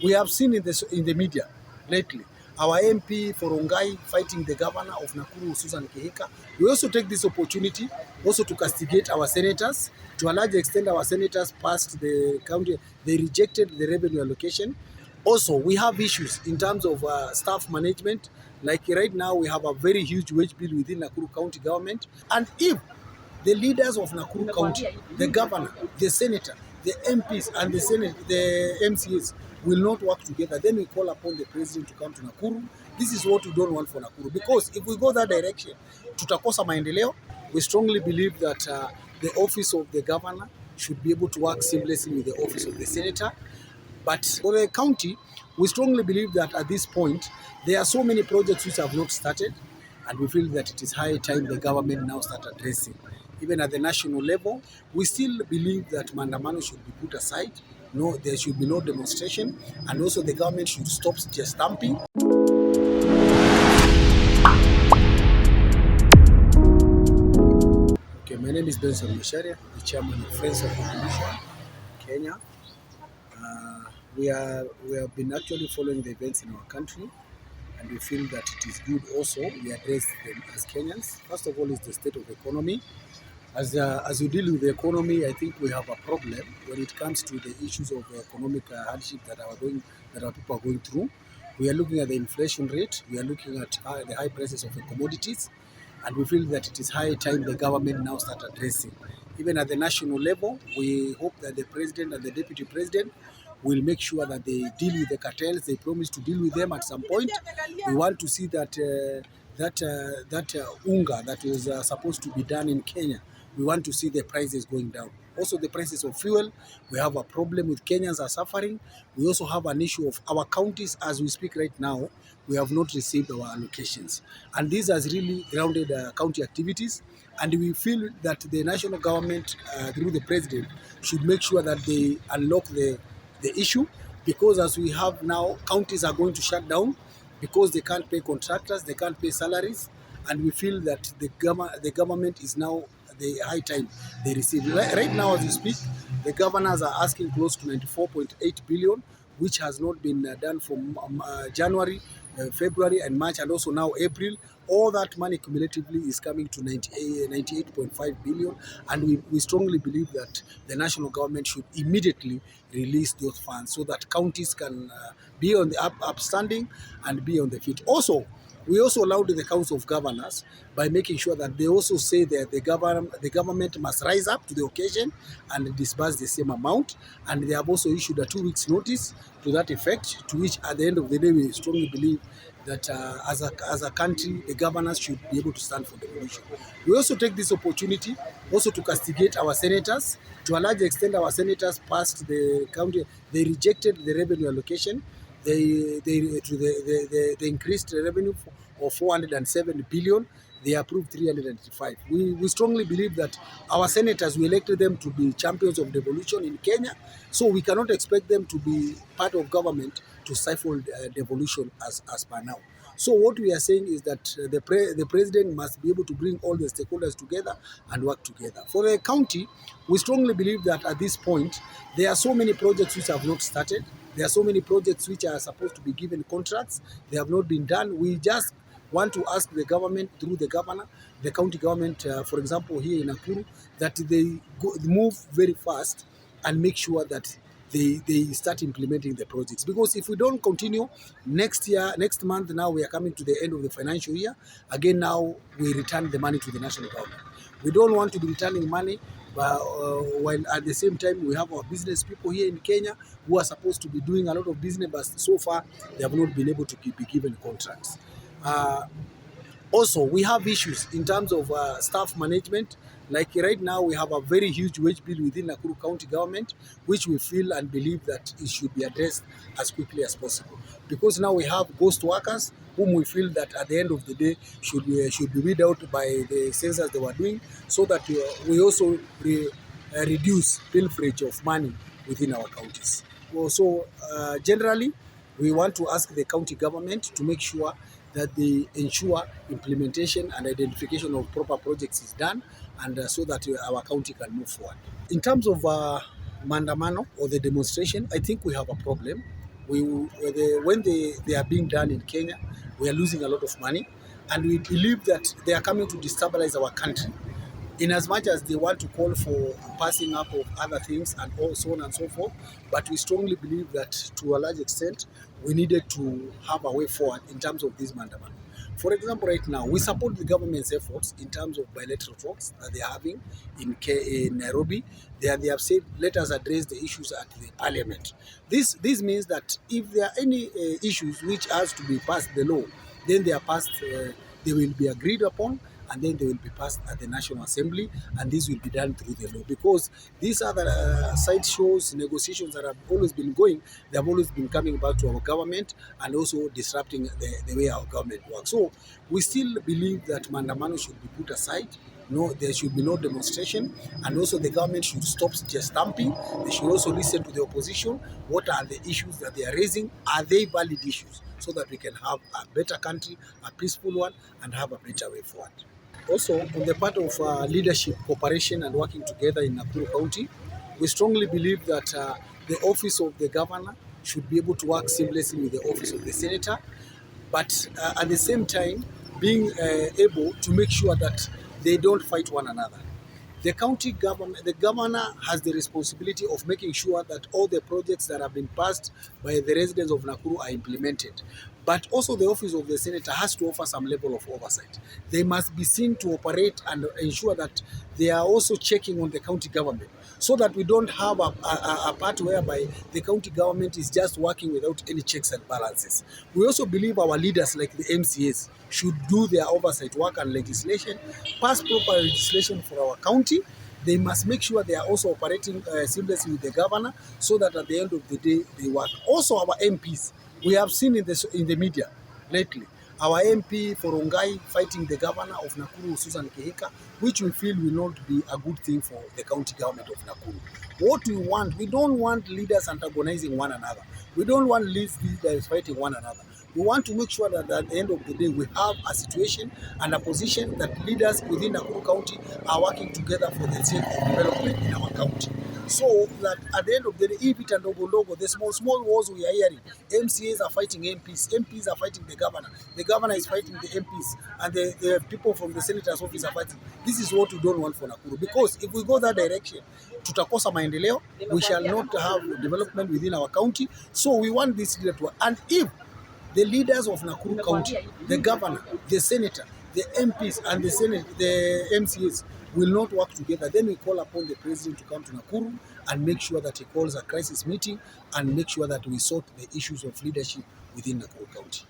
We have seen in the media lately, our MP for Wangari fighting the governor of Nakuru, Susan Kihika. We also take this opportunity also to castigate our senators. To a large extent, our senators passed the county, they rejected the revenue allocation. Also, we have issues in terms of staff management. Like right now, we have a very huge wage bill within Nakuru County government. And if the leaders of Nakuru County, the governor, the senator, the MPs, and the MCAs will not work together, then we call upon the president to come to Nakuru. This is what we don't want for Nakuru, because if we go that direction, tutakosa maendeleo. We strongly believe that the office of the governor should be able to work seamlessly with the office of the senator. But for the county, we strongly believe that at this point, there are so many projects which have not started, and we feel that it is high time the government now start addressing. Even at the national level, we still believe that maandamano should be put aside. No, there should be no demonstration, and also the government should stop just stamping. Okay, my name is Benson, Macharia, the chairman of Friends of Revolution, Kenya. We have been actually following the events in our country, and we feel that it is good also we address them as Kenyans. First of all is the state of economy. As we deal with the economy, I think we have a problem when it comes to the issues of economic hardship that our people are going through. We are looking at the inflation rate, we are looking at the high prices of the commodities, and we feel that it is high time the government now start addressing. Even at the national level, we hope that the president and the deputy president will make sure that they deal with the cartels. They promise to deal with them at some point. We want to see that unga that was supposed to be done in Kenya, we want to see the prices going down. Also the prices of fuel, we have a problem with Kenyans are suffering. We also have an issue of our counties as we speak right now. We have not received our allocations. And this has really grounded county activities. And we feel that the national government, through the president, should make sure that they unlock the issue, because as we have now, counties are going to shut down because they can't pay contractors, they can't pay salaries, and we feel that the government is now the high time they receive. Right now as we speak, the governors are asking close to 94.8 billion, which has not been done from January, February and March, and also now April. All that money cumulatively is coming to 98.5 billion, and we strongly believe that the national government should immediately release those funds so that counties can be on the upstanding and be on the feet. Also, we also allowed the Council of Governors by making sure that they also say that the government must rise up to the occasion and disburse the same amount. And they have also issued a 2 weeks notice to that effect, to which at the end of the day, we strongly believe that as a country, the governors should be able to stand for devolution. We also take this opportunity also to castigate our senators. To a large extent, our senators passed the county, they rejected the revenue allocation. They increased the revenue of 407 billion. They approved 385. We strongly believe that our senators, we elected them to be champions of devolution in Kenya, so we cannot expect them to be part of government to stifle devolution as per now. So what we are saying is that the president must be able to bring all the stakeholders together and work together. For the county, we strongly believe that at this point, there are so many projects which have not started. There are so many projects which are supposed to be given contracts. They have not been done. We just want to ask the government, through the governor, the county government, for example, here in Nakuru, that they move very fast and make sure that they start implementing the projects. Because if we don't continue, next month, now we are coming to the end of the financial year, again now we return the money to the national government. We don't want to be returning money while at the same time we have our business people here in Kenya who are supposed to be doing a lot of business, but so far they have not been able to be given contracts. Also, we have issues in terms of staff management. Like right now, we have a very huge wage bill within Nakuru County government, which we feel and believe that it should be addressed as quickly as possible. Because now we have ghost workers whom we feel that at the end of the day should be weed out by the census they were doing, so that we also reduce pilferage of money within our counties. So generally, we want to ask the county government to make sure that they ensure implementation and identification of proper projects is done, and so that our county can move forward. In terms of maandamano or the demonstration, I think we have a problem. when they are being done in Kenya, we are losing a lot of money, and we believe that they are coming to destabilize our country. In as much as they want to call for passing up of other things and so on and so forth, but we strongly believe that to a large extent, we needed to have a way forward in terms of this mandamano. For example, right now, we support the government's efforts in terms of bilateral talks that they are having in Nairobi. They have said, let us address the issues at the parliament. This means that if there are any issues which has to be passed the law, then they are passed, they will be agreed upon, and then they will be passed at the National Assembly, and this will be done through the law. Because these other side shows, negotiations that have always been going, they have always been coming back to our government and also disrupting the way our government works. So we still believe that mandamano should be put aside. No, there should be no demonstration, and also the government should stop just stamping. They should also listen to the opposition. What are the issues that they are raising? Are they valid issues? So that we can have a better country, a peaceful one, and have a better way forward. Also, on the part of leadership, cooperation, and working together in Nakuru County, we strongly believe that the office of the governor should be able to work seamlessly with the office of the senator, but at the same time, being able to make sure that they don't fight one another. The county government, the governor has the responsibility of making sure that all the projects that have been passed by the residents of Nakuru are implemented. But also the office of the senator has to offer some level of oversight. They must be seen to operate and ensure that they are also checking on the county government, so that we don't have a part whereby the county government is just working without any checks and balances. We also believe our leaders, like the MCAs, should do their oversight work and legislation, pass proper legislation for our county. They must make sure they are also operating seamlessly with the governor, so that at the end of the day, they work. Also, our MPs, we have seen in the media lately, our MP for Wangari fighting the governor of Nakuru, Susan Kihika, which we feel will not be a good thing for the county government of Nakuru. What we don't want leaders antagonizing one another. We don't want leaders fighting one another. We want to make sure that at the end of the day, we have a situation and a position that leaders within Nakuru County are working together for the sake of development in our county. So that at the end of the day, if it and logo, the small wars we are hearing, MCAs are fighting MPs are fighting the governor is fighting the MPs, and the people from the senator's office are fighting. This is what we don't want for Nakuru, because if we go that direction, tutakosa maendeleo, we shall not have development within our county. So we want this leader to, and if the leaders of Nakuru County, the governor, the senator, the MPs, and the MCAs will not work together, then we call upon the president to come to Nakuru and make sure that he calls a crisis meeting and make sure that we sort the issues of leadership within Nakuru County.